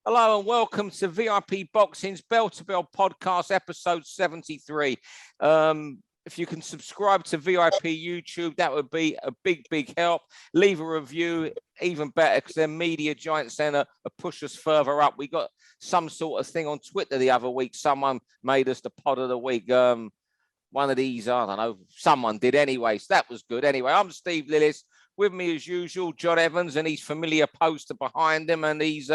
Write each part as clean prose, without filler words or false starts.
Hello and welcome to VIP Boxing's Bell to Bell podcast, episode 73. If you can subscribe to VIP YouTube, that would be a big help. Leave a review, even better, because they're media giants then push us further up. We got some sort of thing on Twitter the other week. Someone made us the pod of the week. One of these, I don't know, someone did anyway. So that was good. Anyway, I'm Steve Lillis. With me as usual, John Evans, and his familiar poster behind him. And he's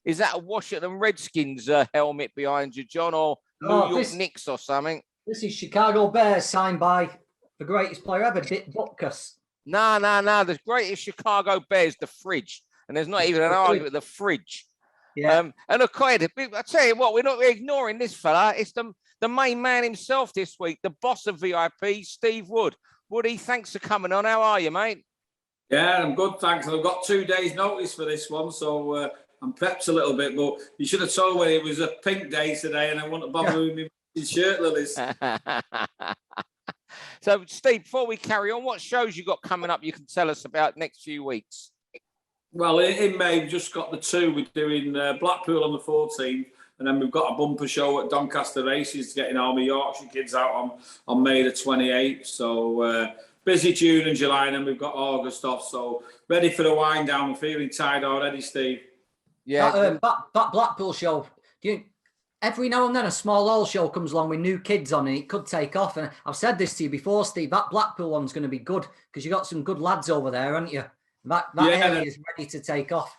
is that a Washington Redskins helmet behind you, John, or New York Knicks or something? This is Chicago Bears, signed by the greatest player ever, Dick Butkus. No. The greatest Chicago Bears, the fridge. And there's not even an argument, the fridge. Yeah. And of course, I tell you what, we're not ignoring this fella. It's the main man himself this week, the boss of VIP, Steve Wood. Woody, thanks for coming on. How are you, mate? Yeah, I'm good, thanks. I've got 2 days' notice for this one, so I'm prepped a little bit. But you should have told me it was a pink day today, and I wouldn't have bothered with my shirt, Lillis. So, Steve, before we carry on, what shows you got coming up you can tell us about next few weeks? Well, in May, we've just got the two. We're doing Blackpool on the 14th, and then we've got a bumper show at Doncaster Races, getting all my Yorkshire kids out on May the 28th. So, busy June and July, and then we've got August off. So ready for the wind down. I'm feeling tired already, Steve. Yeah. That Blackpool show, every now and then a small old show comes along with new kids on and it could take off. And I've said this to you before, Steve, that Blackpool one's going to be good because you got some good lads over there, haven't you? That area is ready to take off.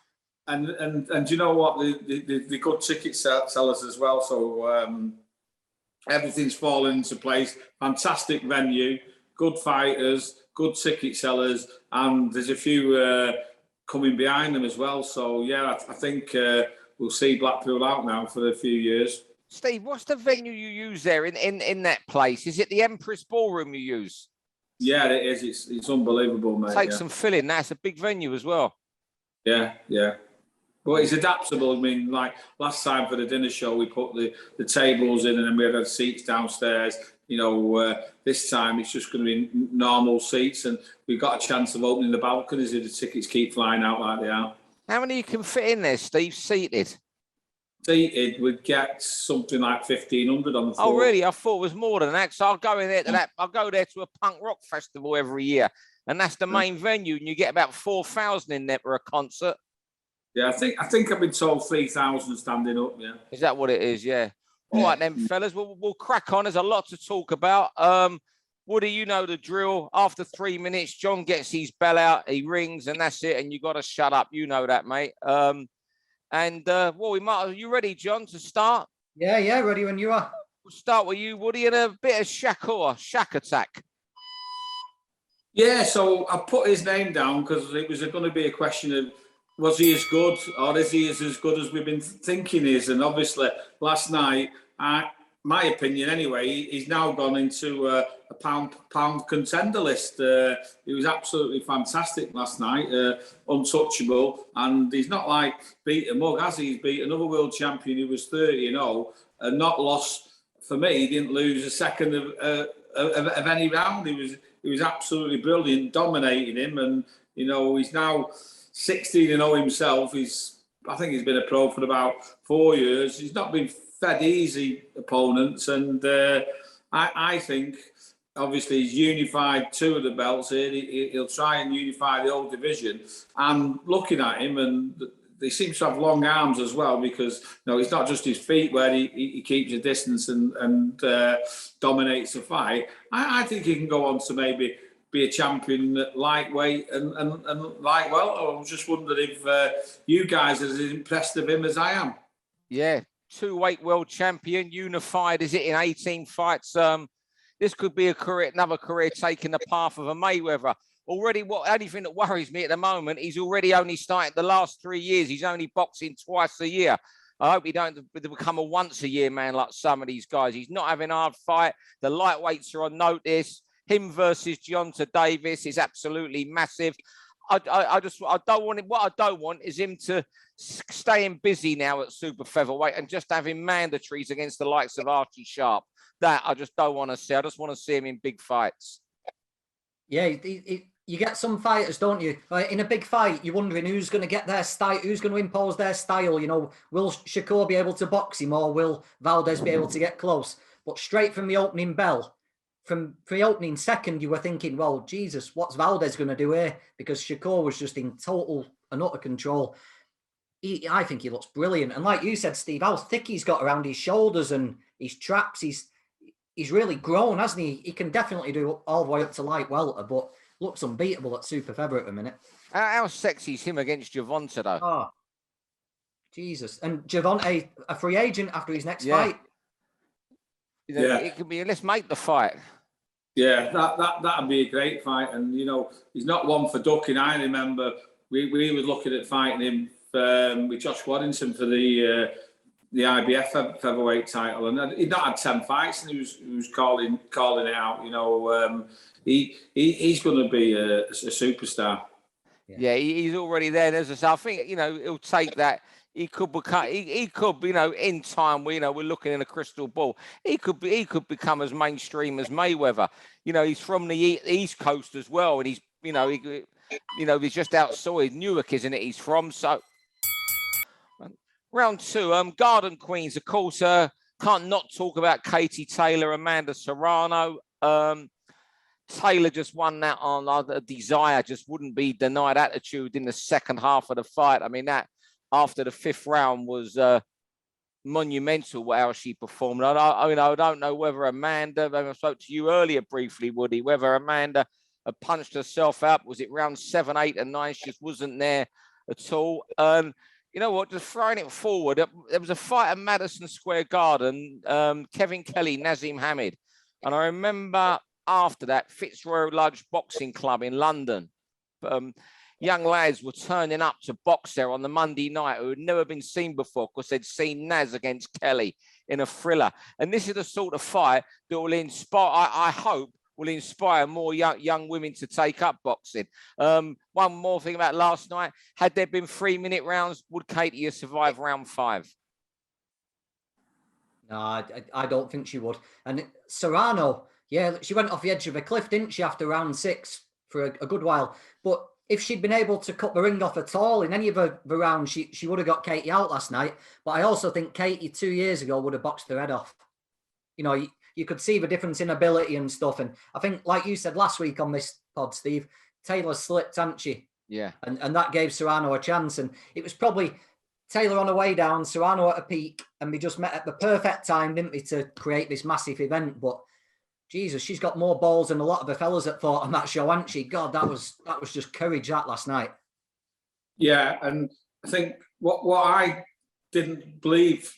And you know what? The good ticket sellers as well. So everything's fallen into place. Fantastic venue. Good fighters, good ticket sellers, and there's a few coming behind them as well. So, yeah, I think we'll see Blackpool out now for a few years. Steve, what's the venue you use there in that place? Is it the Empress Ballroom you use? Yeah, it is. It's unbelievable, mate. Take some filling. That's a big venue as well. Yeah. But it's adaptable. I mean, like last time for the dinner show, we put the tables in and then we had seats downstairs. This time it's just going to be normal seats, and we've got a chance of opening the balconies if the tickets keep flying out like they are. How many you can fit in there, Steve, seated? Seated, we'd get something like 1,500 on the floor. Oh, really? I thought it was more than that. So I'll go in there to that. I'll go there to a punk rock festival every year, and that's the main venue, and you get about 4,000 in there for a concert. Yeah, I think I've been told 3,000 standing up. Yeah. Is that what it is? Yeah. All right, then, fellas, we'll crack on. There's a lot to talk about. Woody, you know the drill. After 3 minutes, John gets his bell out, he rings, and that's it. And you got to shut up. You know that, mate. Are you ready, John, to start? Yeah, ready when you are. We'll start with you, Woody, and a bit of Shack Attack. Yeah, so I put his name down because it was going to be a question of, was he as good, or is he as good as we've been thinking he is? And obviously, last night, my opinion anyway, he's now gone into a pound contender list. He was absolutely fantastic last night, untouchable, and he's not like beat a mug, has he? He's beat another world champion who was 30-0 and not lost. For me, he didn't lose a second of any round. He was absolutely brilliant, dominating him, and he's now 16-0 himself. I think he's been a pro for about 4 years. He's not been fed easy opponents, and I think obviously he's unified 2 of the belts here. He'll try and unify the whole division. And looking at him, and he seems to have long arms as well, because it's not just his feet where he keeps a distance and dominates the fight. I think he can go on to maybe be a champion at lightweight and light well. I was just wondering if you guys are as impressed of him as I am. Yeah, 2-weight world champion, unified, is it, in 18 fights? This could be another career taking the path of a Mayweather. Already, only thing that worries me at the moment, he's already only started the last 3 years. He's only boxing twice a year. I hope he don't become a once-a-year man like some of these guys. He's not having a hard fight. The lightweights are on notice. Him versus Deonta Davis is absolutely massive. I don't want him. What I don't want is him to staying busy now at super featherweight and just having mandatories against the likes of Archie Sharp. That I just don't want to see. I just want to see him in big fights. Yeah, you get some fighters, don't you? In a big fight, you're wondering who's going to get their style, who's going to impose their style. You know, will Shakur be able to box him, or will Valdez be able to get close? But straight from the opening bell, from the opening second, you were thinking, well, Jesus, what's Valdez going to do here? Because Shakur was just in total and utter control. I think he looks brilliant. And like you said, Steve, how thick he's got around his shoulders and his traps. He's really grown, hasn't he? He can definitely do all the way up to light welter, but looks unbeatable at super feather at the minute. How sexy is him against Gervonta, though? Oh, Jesus. And Gervonta, a free agent after his next fight. You know, it could be, let's make the fight. Yeah, that'd be a great fight. And, you know, he's not one for ducking. I remember we were looking at fighting him with Josh Waddington for the IBF featherweight title. And he'd not had 10 fights, and he was calling it out. You know, he's going to be a superstar. Yeah, he's already there. As I say, I think, you know, he'll take that. He could become. He could, you know, in time. We're looking in a crystal ball. He could become as mainstream as Mayweather. You know, he's from the East Coast as well, and he's, he's just outside Newark, isn't it? He's from. So round two, Garden Queens, of course. Can't not talk about Katie Taylor, Amanda Serrano. Taylor just won that on a desire, just wouldn't be denied attitude in the second half of the fight. I mean, that after the fifth round was monumental how she performed. I don't know whether Amanda, I spoke to you earlier briefly, Woody, whether Amanda had punched herself up. Was it round 7, 8, and 9? She just wasn't there at all. You know what, just throwing it forward, there was a fight at Madison Square Garden, Kevin Kelly, Nazim Hamid. And I remember after that, Fitzroy Lodge Boxing Club in London. Young lads were turning up to box there on the Monday night who had never been seen before because they'd seen Naz against Kelly in a thriller. And this is the sort of fight that will inspire, I hope, will inspire more young women to take up boxing. One more thing about last night. Had there been 3-minute rounds, would Katie have survived round 5? No, I don't think she would. And Serrano, yeah, she went off the edge of a cliff, didn't she, after round 6 for a good while. But if she'd been able to cut the ring off at all in any of the rounds, she would have got Katie out last night. But I also think Katie 2 years ago would have boxed her head off. You know, you could see the difference in ability and stuff. And I think, like you said last week on this pod, Steve, Taylor slipped, hadn't she? Yeah. And that gave Serrano a chance. And it was probably Taylor on her way down, Serrano at a peak, and we just met at the perfect time, didn't we, to create this massive event. But Jesus, she's got more balls than a lot of the fellas that fought on that show, hasn't she? God, that was just courage, that last night. Yeah, and I think what I didn't believe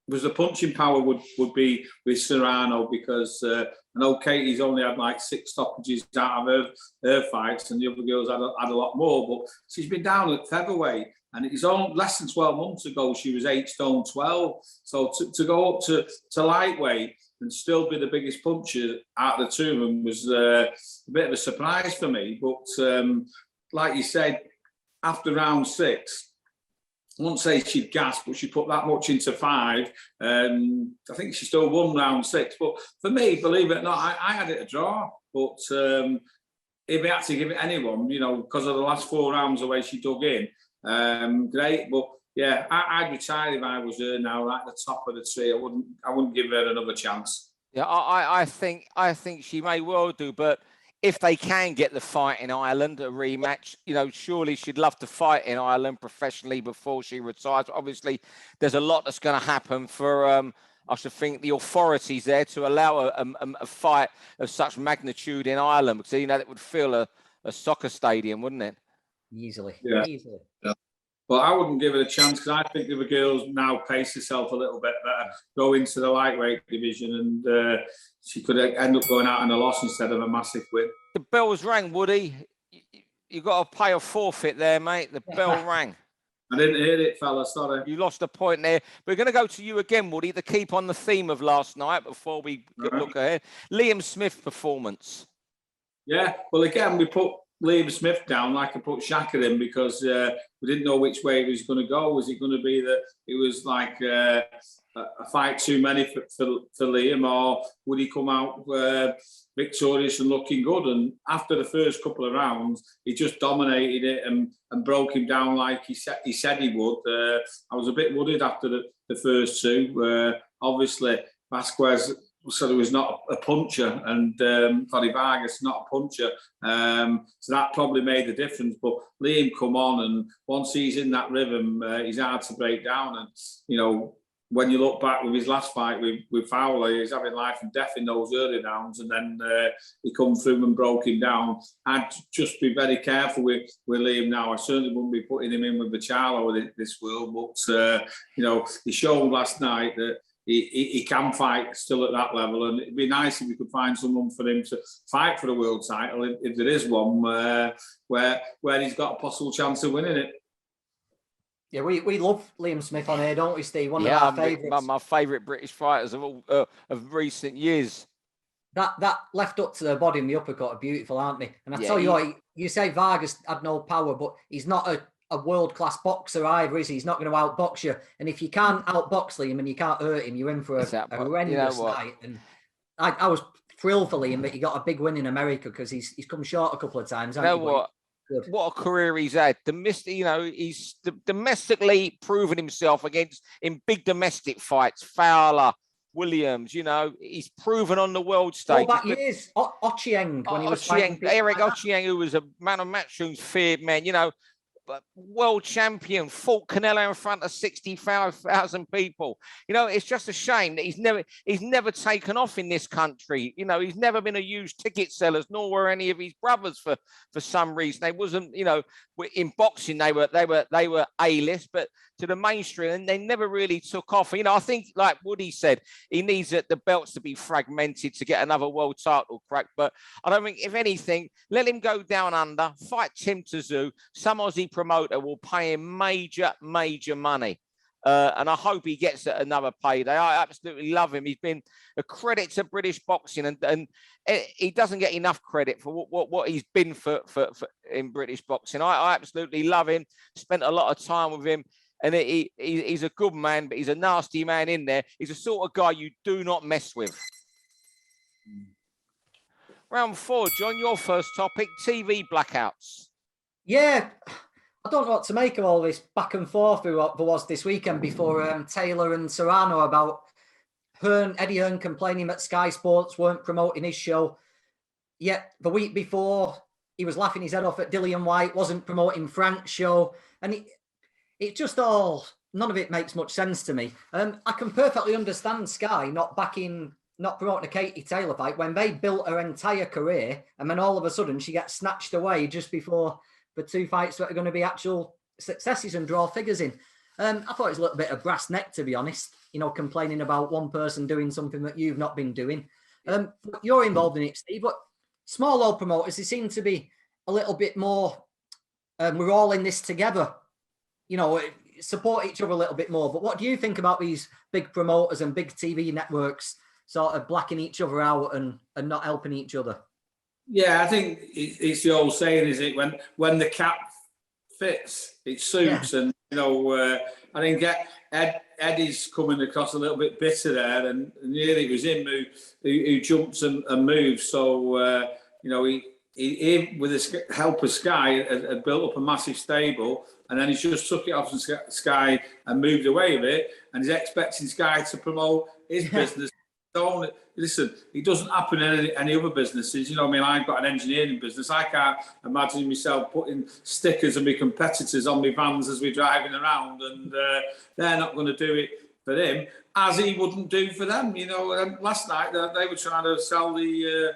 was the punching power would be with Serrano, because I know Katie's only had like 6 stoppages out of her fights, and the other girls had a lot more. But she's been down at featherweight, and it's only less than 12 months ago she was 8 stone 12. So to go up to lightweight and still be the biggest puncher out of the two of them was a bit of a surprise for me. But like you said, after round 6, I won't say she'd gasped, but she put that much into 5. I think she still won round 6. But for me, believe it or not, I had it a draw. But if we had to give it anyone, you know, because of the last 4 rounds the way she dug in, great. But yeah, I'd retire if I was her now, right at the top of the tree. I wouldn't give her another chance. Yeah, I think she may well do, but if they can get the fight in Ireland, a rematch, you know, surely she'd love to fight in Ireland professionally before she retires. Obviously, there's a lot that's going to happen for, I should think, the authorities there to allow a fight of such magnitude in Ireland, because, you know, that would fill a soccer stadium, wouldn't it? Easily. Yeah. Easily. Yeah. Well, I wouldn't give it a chance, because I think if a girl's now pace herself a little bit better, go into the lightweight division, and she could end up going out in a loss instead of a massive win. The bell's rang, Woody. You got to pay a forfeit there, mate. The bell rang. I didn't hear it, fella. Sorry. You lost a point there. We're going to go to you again, Woody, to keep on the theme of last night before we look ahead. Liam Smith performance. Yeah, well, again, we put Liam Smith down like I put Shaka in, because we didn't know which way he was going to go. Was it going to be that it was like a a fight too many for Liam, or would he come out victorious and looking good? And after the first couple of rounds, he just dominated it and broke him down like he said he would. I was a bit worried after the first two. Obviously, Vasquez said he was not a puncher, and Freddy Vargas not a puncher. So that probably made the difference. But Liam come on, and once he's in that rhythm, he's hard to break down. And, you know, when you look back with his last fight with Fowler, he's having life and death in those early rounds, and then he come through and broke him down. I'd just be very careful with Liam now. I certainly wouldn't be putting him in with the Charlo of this world, but you know, he showed last night that he can fight still at that level, and it'd be nice if we could find someone for him to fight for the world title, if there is one, where he's got a possible chance of winning it. Yeah, we love Liam Smith on here, don't we, Steve? One of our favourites. My favourite British fighters of recent years. That left up to the body and the uppercut are beautiful, aren't they? And I tell you what, you say Vargas had no power, but he's not a world-class boxer either, is he? He's not going to outbox you. And if you can't outbox Liam and you can't hurt him, you're in for a horrendous night. And I was thrilled for Liam that he got a big win in America, because he's come short a couple of times. You know what? Good. What a career he's had. He's domestically proven himself in big domestic fights. Fowler, Williams, he's proven on the world stage. All that years, Ochieng, when he was fighting Eric Ochieng, who was a man of matchroom's feared man, but world champion, fought Canelo in front of 65,000 people. It's just a shame that he's never taken off in this country. He's never been a huge ticket sellers, nor were any of his brothers for some reason. They wasn't, in boxing they were A-list, but to the mainstream, and they never really took off. I think, like Woody said, he needs the belts to be fragmented to get another world title crack. But I don't think, if anything, let him go down under, fight Tim Tszyu. Some Aussie promoter will pay him major money. And I hope he gets another payday. I absolutely love him. He's been a credit to British boxing, and he doesn't get enough credit for what he's been for in British boxing. I absolutely love him. Spent a lot of time with him. And he's a good man, but he's a nasty man in there. He's the sort of guy you do not mess with. Round 4, John, your first topic, TV blackouts. Yeah, I don't know what to make of all this back and forth there was this weekend before Taylor and Serrano about Eddie Hearn complaining that Sky Sports weren't promoting his show. Yet the week before, he was laughing his head off at Dillian White, wasn't promoting Frank's show. And it just none of it makes much sense to me. I can perfectly understand Sky not promoting a Katie Taylor fight when they built her entire career, and then all of a sudden she gets snatched away just before the two fights that are going to be actual successes and draw figures in. I thought it was a little bit of brass neck, to be honest, complaining about one person doing something that you've not been doing. You're involved in it, Steve, but small old promoters, they seem to be a little bit more, we're all in this together. Support each other a little bit more. But what do you think about these big promoters and big TV networks sort of blacking each other out and not helping each other? Yeah, I think it's the old saying, is it? When the cap fits, it suits. Yeah. And, I think Eddie's coming across a little bit bitter there, and nearly it was him who jumped and moved. So, he with the help of Sky, had built up a massive stable, and then he's just took it off from Sky and moved away with it, and he's expecting Sky to promote his business. Listen, it doesn't happen in any other businesses. I've got an engineering business. I can't imagine myself putting stickers of my competitors on my vans as we're driving around, and they're not going to do it for him, as he wouldn't do for them. Last night they were trying to sell the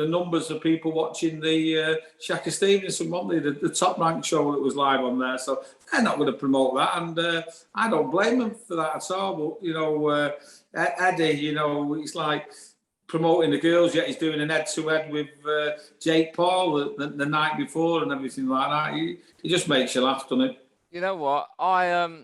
numbers of people watching the Shaka Stevenson, the top ranked show that was live on there. So they're not going to promote that, and I don't blame them for that at all. But Eddie, it's like promoting the girls, yet he's doing an head-to-head with Jake Paul the night before and everything like that. He just makes you laugh, doesn't it? You know what? I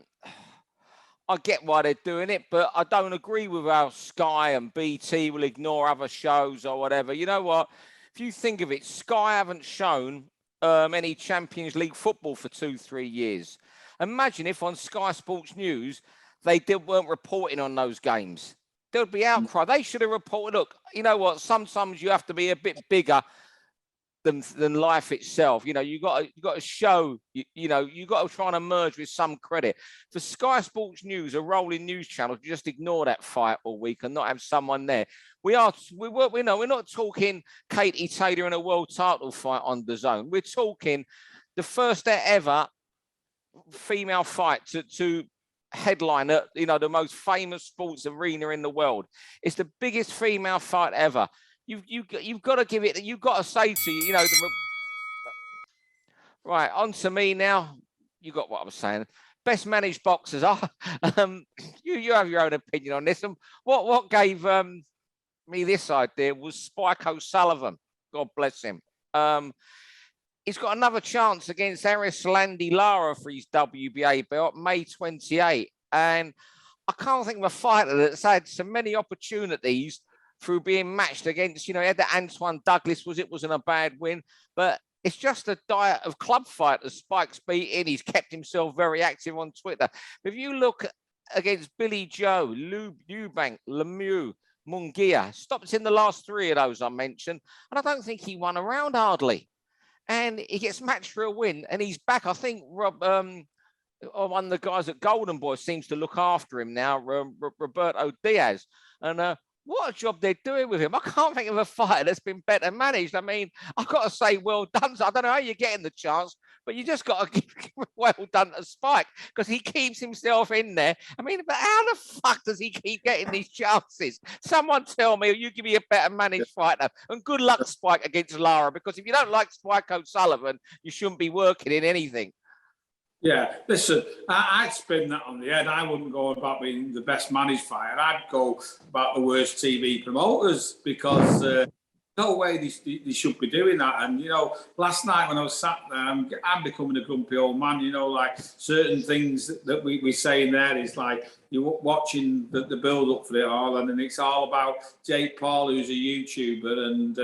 get why they're doing it, but I don't agree with how Sky and BT will ignore other shows or whatever. You know what? If you think of it, Sky haven't shown any Champions League football for 2-3 years. Imagine if on Sky Sports News they weren't reporting on those games. There would be outcry. They should have reported. Look, you know what? Sometimes you have to be a bit bigger than life itself. You know, you got to show. You know, you got to try and emerge with some credit. For Sky Sports News, a rolling news channel, to just ignore that fight all week and not have someone there. We're not talking Katie Taylor in a world title fight on the Zone. We're talking the first ever female fight to headline at, you know, the most famous sports arena in the world. It's the biggest female fight ever. You've got to give it. You've got to say to you, you know, right, on to me now. You got what I was saying. Best managed boxers. You have your own opinion on this. And what gave me this idea was Spike O'Sullivan. God bless him. He's got another chance against Erislandy Lara for his WBA belt, May 28. And I can't think of a fighter that's had so many opportunities through being matched against, you know, he had the Antoine Douglas, wasn't a bad win, but it's just a diet of club fighters. Spike's beaten. He's kept himself very active on Twitter. If you look against Billy Joe, Eubank, Lemieux, Munguia, stopped in the last three of those I mentioned, and I don't think he won a round hardly. And he gets matched for a win, and he's back. I think one of the guys at Golden Boy seems to look after him now, Roberto Diaz. And what a job they're doing with him. I can't think of a fighter that's been better managed. I mean, I've got to say, well done. I don't know how you're getting the chance, but you just got to give well done to Spike, because he keeps himself in there. I mean, but how the fuck does he keep getting these chances? Someone tell me, or you give me a better managed fighter. And good luck, Spike, against Lara, because if you don't like Spike O'Sullivan, you shouldn't be working in anything. Yeah, listen, I'd spin that on the head. I wouldn't go about being the best managed fighter. I'd go about the worst TV promoters, because no way they should be doing that. And, you know, last night when I was sat there, I'm becoming a grumpy old man, you know, like certain things that we say in there is like, you're watching the build-up for it all, and then it's all about Jake Paul, who's a YouTuber, and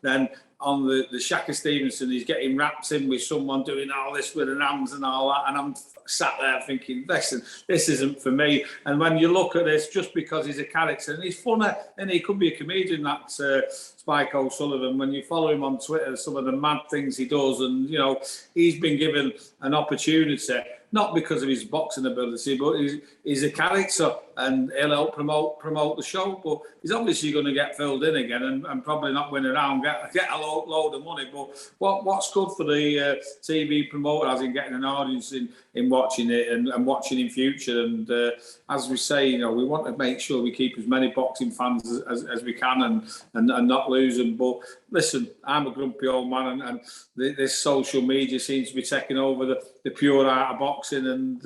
then on the Shaka Stevenson, he's getting wrapped in with someone doing all this with an hands and all that, and I'm sat there thinking, listen, this isn't for me. And when you look at this, just because he's a character, and he's funny, and he could be a comedian, that Spike O'Sullivan, when you follow him on Twitter, some of the mad things he does, and, you know, he's been given an opportunity, not because of his boxing ability, but he's a character, and he'll help promote the show. But he's obviously going to get filled in again and probably not win around, get a load of money. But what's good for the TV promoter, as in getting an audience in watching it and watching in future. And as we say, you know, we want to make sure we keep as many boxing fans as we can and not lose them. But listen, I'm a grumpy old man, and this social media seems to be taking over the pure art of boxing, and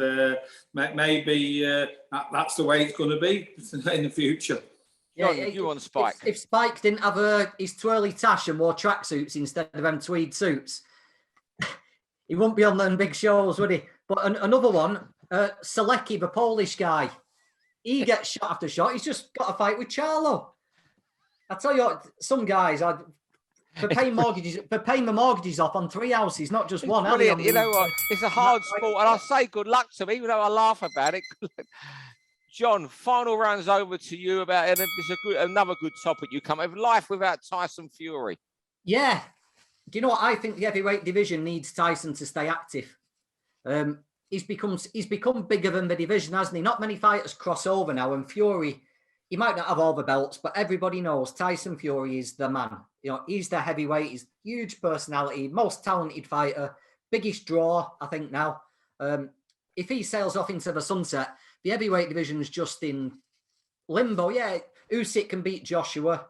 maybe that's the way it's going to be in the future. Yeah, you on Spike. If Spike didn't have his twirly tash and wore tracksuits instead of them tweed suits, he wouldn't be on them big shows, would he? But another one, Selecki, the Polish guy, he gets shot after shot. He's just got a fight with Charlo. I tell you what, some guys for paying the mortgages off on 3 houses, not just one. Brilliant. You know what? It's a hard sport, and I say good luck to him, even though I laugh about it. John, final rounds over to you about it. It's another good topic you come up with. Life without Tyson Fury. Yeah. Do you know what? I think the heavyweight division needs Tyson to stay active. He's become bigger than the division, hasn't he? Not many fighters cross over now, and Fury, he might not have all the belts, but everybody knows Tyson Fury is the man. You know, he's the heavyweight. He's huge personality, most talented fighter, biggest draw, I think now. If he sails off into the sunset, the heavyweight division's just in limbo. Yeah, Usyk can beat Joshua,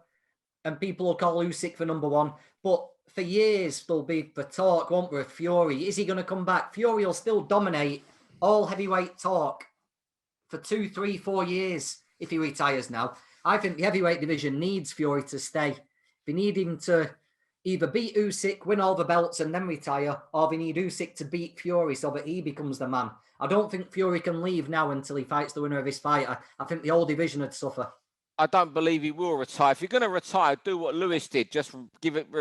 and people will call Usyk for number one. But for years, there'll be the talk, won't there, of Fury. Is he going to come back? Fury will still dominate all heavyweight talk for 2, 3, 4 years if he retires now. I think the heavyweight division needs Fury to stay. They need him to either beat Usyk, win all the belts, and then retire, or they need Usyk to beat Fury so that he becomes the man. I don't think Fury can leave now until he fights the winner of his fight. I think the whole division would suffer. I don't believe he will retire. If you're going to retire, do what Lewis did. Just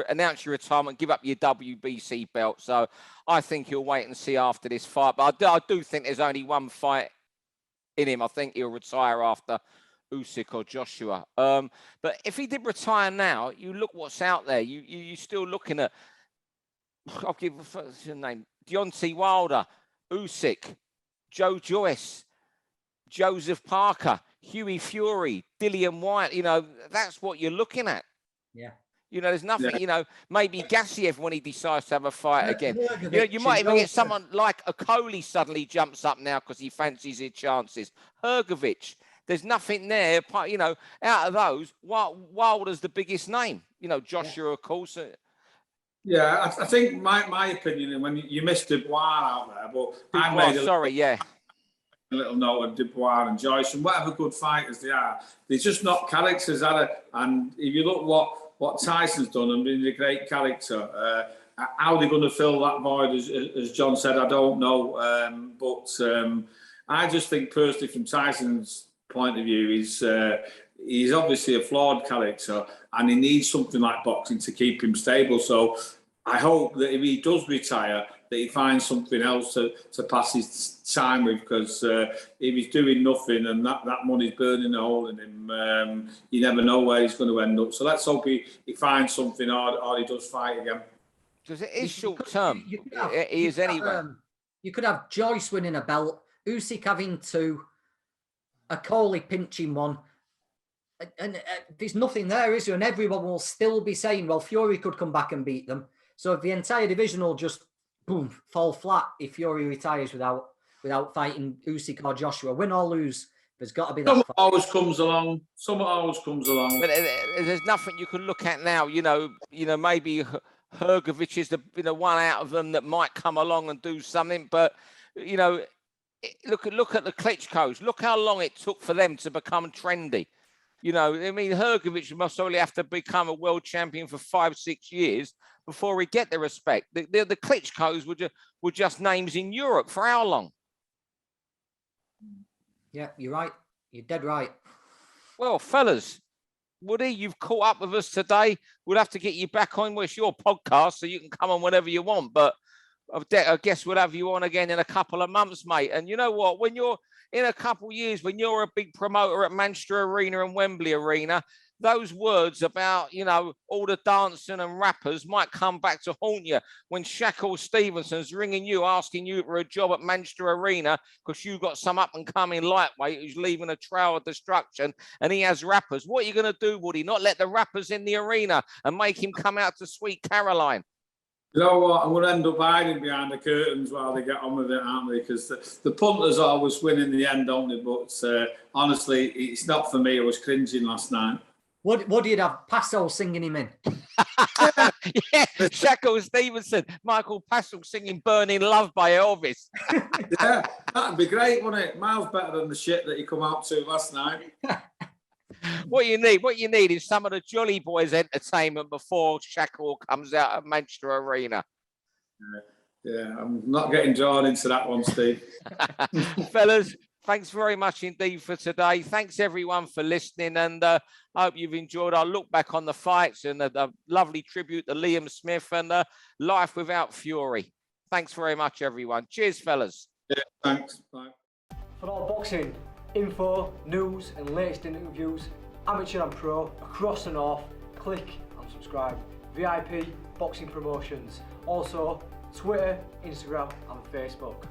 announce your retirement, give up your WBC belt. So I think he'll wait and see after this fight. But I do think there's only one fight in him. I think he'll retire after Usyk or Joshua. But if he did retire now, you look what's out there. You're still looking at, I'll give your name, Deontay Wilder, Usyk, Joe Joyce, Joseph Parker, Hughie Fury, Dillian White. You know, that's what you're looking at. Yeah. You know, there's nothing, you know, maybe Gassiev when he decides to have a fight again. You know, you might even get someone like a Coley suddenly jumps up now because he fancies his chances. Hrgovic, there's nothing there. You know, out of those, Wilder's the biggest name. You know, Joshua, of course. Yeah, I think my opinion, and when you missed Dubois out there, but I made a little note of Dubois and Joyce, and whatever good fighters they are, they're just not characters, are they? And if you look what Tyson's done and been a great character, how they're going to fill that void, as John said, I don't know. But I just think personally, from Tyson's point of view, he's obviously a flawed character, and he needs something like boxing to keep him stable. So I hope that if he does retire, that he finds something else to pass his time with, because if he's doing nothing and that money's burning a hole in him, you never know where he's going to end up. So let's hope he finds something or he does fight again. Because it is short term. He is anyway. You could have Joyce winning a belt, Usyk having 2, a Coley pinching 1. And there's nothing there, is there? And everyone will still be saying, well, Fury could come back and beat them. So if the entire division will just, boom, fall flat if Fury retires without fighting Usyk or Joshua. Win or lose, there's got to be that Someone fight. always comes along. But there's nothing you can look at now. You know, maybe Hrgovic is the one out of them that might come along and do something. But, you know, look at the Klitschko's. Look how long it took for them to become trendy. You know, I mean, Hrgovic must only have to become a world champion for 5-6 years before he get the respect. The Klitschko's were just names in Europe for how long? Yeah, you're right. You're dead right. Well, fellas, Woody, you've caught up with us today. We'll have to get you back on. Well, it's your podcast, so you can come on whenever you want. But I guess we'll have you on again in a couple of months, mate. And you know what? When you're in a couple of years, when you're a big promoter at Manchester Arena and Wembley Arena, those words about, you know, all the dancing and rappers might come back to haunt you when Shackle Stevenson's ringing you, asking you for a job at Manchester Arena because you've got some up-and-coming lightweight who's leaving a trail of destruction and he has rappers. What are you going to do, Woody? Not let the rappers in the arena and make him come out to Sweet Caroline? You know what? I'm going to end up hiding behind the curtains while they get on with it, aren't they? Because the punters always win in the end, don't they? But honestly, it's not for me. I was cringing last night. What do you have? Passo singing him in? Yeah, Shackle Stevenson, Michael Passel singing "Burning Love" by Elvis. Yeah, that'd be great, wouldn't it? Miles better than the shit that he come out to last night. What you need is some of the Jolly Boys entertainment before Shackle comes out at Manchester Arena. Yeah, I'm not getting drawn into that one, Steve. Fellas, thanks very much indeed for today. Thanks everyone for listening, and I hope you've enjoyed our look back on the fights and a lovely tribute to Liam Smith and Life Without Fury. Thanks very much, everyone. Cheers, fellas. Yeah, thanks. Bye. For all boxing info, news and latest interviews, amateur and pro, across the north, click and subscribe. VIP Boxing Promotions. Also, Twitter, Instagram and Facebook.